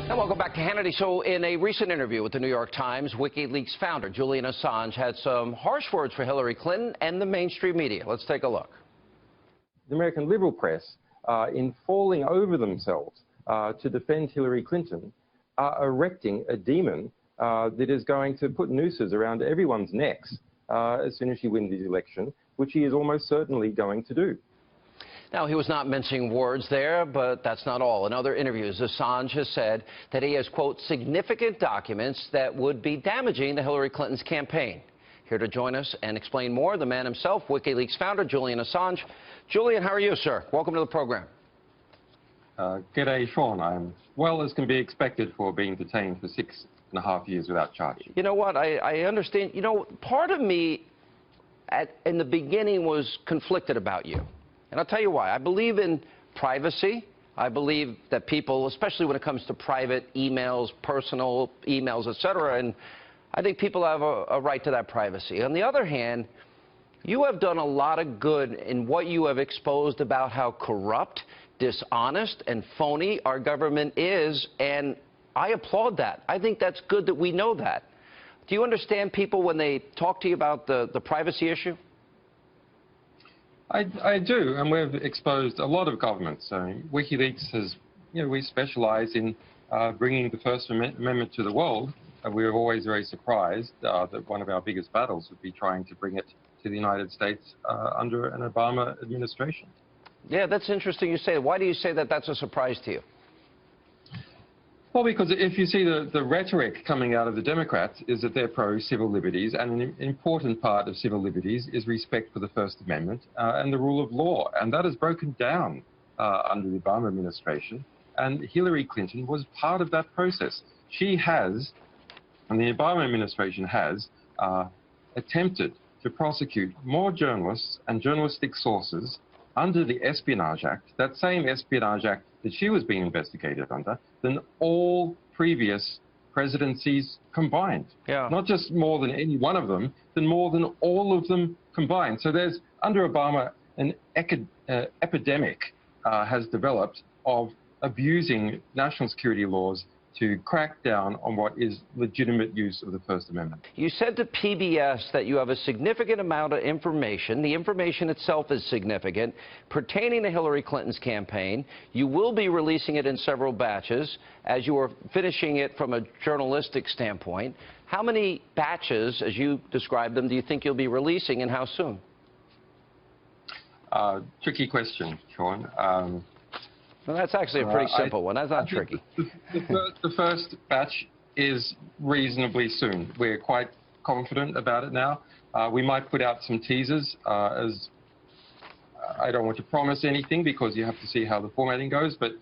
And welcome back to Hannity. So in a recent interview with the New York Times, WikiLeaks founder Julian Assange had some harsh words for Hillary Clinton and the mainstream media. Let's take a look. The American liberal press, in falling over themselves to defend Hillary Clinton, are erecting a demon that is going to put nooses around everyone's necks as soon as she wins the election, which he is almost certainly going to do. Now, he was not mincing words there, but that's not all. In other interviews, Assange has said that he has, quote, significant documents that would be damaging to Hillary Clinton's campaign. Here to join us and explain more, the man himself, WikiLeaks founder Julian Assange. Julian, how are you, sir? Welcome to the program. G'day, Sean. I'm well as can be expected for being detained for 6.5 years without charge. You know what? I understand. You know, part of me in the beginning was conflicted about you. And I'll tell you why. I believe in privacy. I believe that people, especially when it comes to private emails, personal emails, etc., and I think people have a right to that privacy. On the other hand, you have done a lot of good in what you have exposed about how corrupt, dishonest, and phony our government is, and I applaud that. I think that's good that we know that. Do you understand people when they talk to you about the privacy issue? I do, and we've exposed a lot of governments. WikiLeaks has, we specialize in bringing the First Amendment to the world. We were always very surprised that one of our biggest battles would be trying to bring it to the United States under an Obama administration. Yeah, that's interesting you say that. Why do you say that that's a surprise to you? Well, because if you see the rhetoric coming out of the Democrats is that they're pro-civil liberties, and an important part of civil liberties is respect for the First Amendment and the rule of law. And that has broken down under the Obama administration. And Hillary Clinton was part of that process. She has, and the Obama administration has, attempted to prosecute more journalists and journalistic sources under the Espionage Act, that same Espionage Act that she was being investigated under, than all previous presidencies combined. Yeah. Not just more than any one of them, than more than all of them combined. So there's, under Obama, an epidemic has developed of abusing national security laws to crack down on what is legitimate use of the First Amendment. You said to PBS that you have a significant amount of information. The information itself is significant pertaining to Hillary Clinton's campaign. You will be releasing it in several batches as you are finishing it from a journalistic standpoint. How many batches, as you describe them, do you think you'll be releasing, and how soon? Tricky question, Sean. Well, that's actually a pretty simple one. That's not tricky. The first batch is reasonably soon. We're quite confident about it now. We might put out some teasers. As I don't want to promise anything because you have to see how the formatting goes, but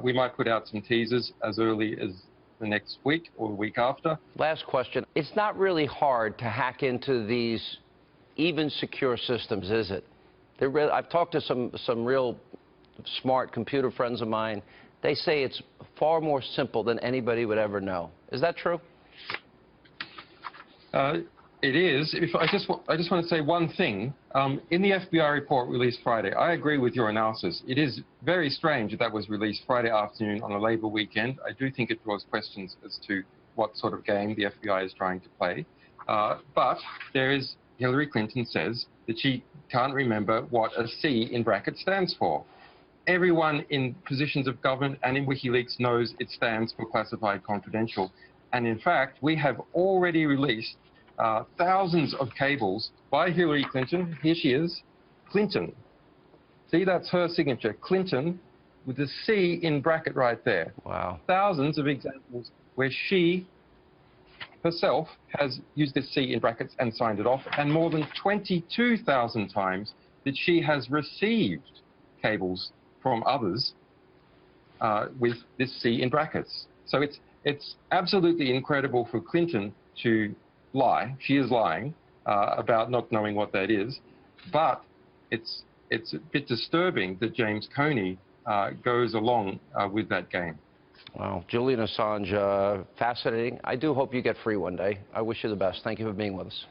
we might put out some teasers as early as the next week or the week after. Last question. It's not really hard to hack into these even secure systems, is it? I've talked to some real smart computer friends of mine. They say it's far more simple than anybody would ever know. Is that true? It is. I just want to say one thing. In the FBI report released Friday, I agree with your analysis. It is very strange that was released Friday afternoon on a Labor weekend. I do think it draws questions as to what sort of game the FBI is trying to play. But there is, Hillary Clinton says that she can't remember what a C in brackets stands for. Everyone in positions of government and in WikiLeaks knows it stands for classified confidential. And in fact, we have already released thousands of cables by Hillary Clinton. Here she is, Clinton. See, that's her signature, Clinton, with the C in bracket right there. Wow. Thousands of examples where she herself has used this C in brackets and signed it off, and more than 22,000 times that she has received cables from others with this C in brackets. So it's absolutely incredible for Clinton to lie. She is lying about not knowing what that is, but it's a bit disturbing that James Comey goes along with that game. Wow. Julian Assange, fascinating. I do hope you get free one day. I wish you the best. Thank you for being with us.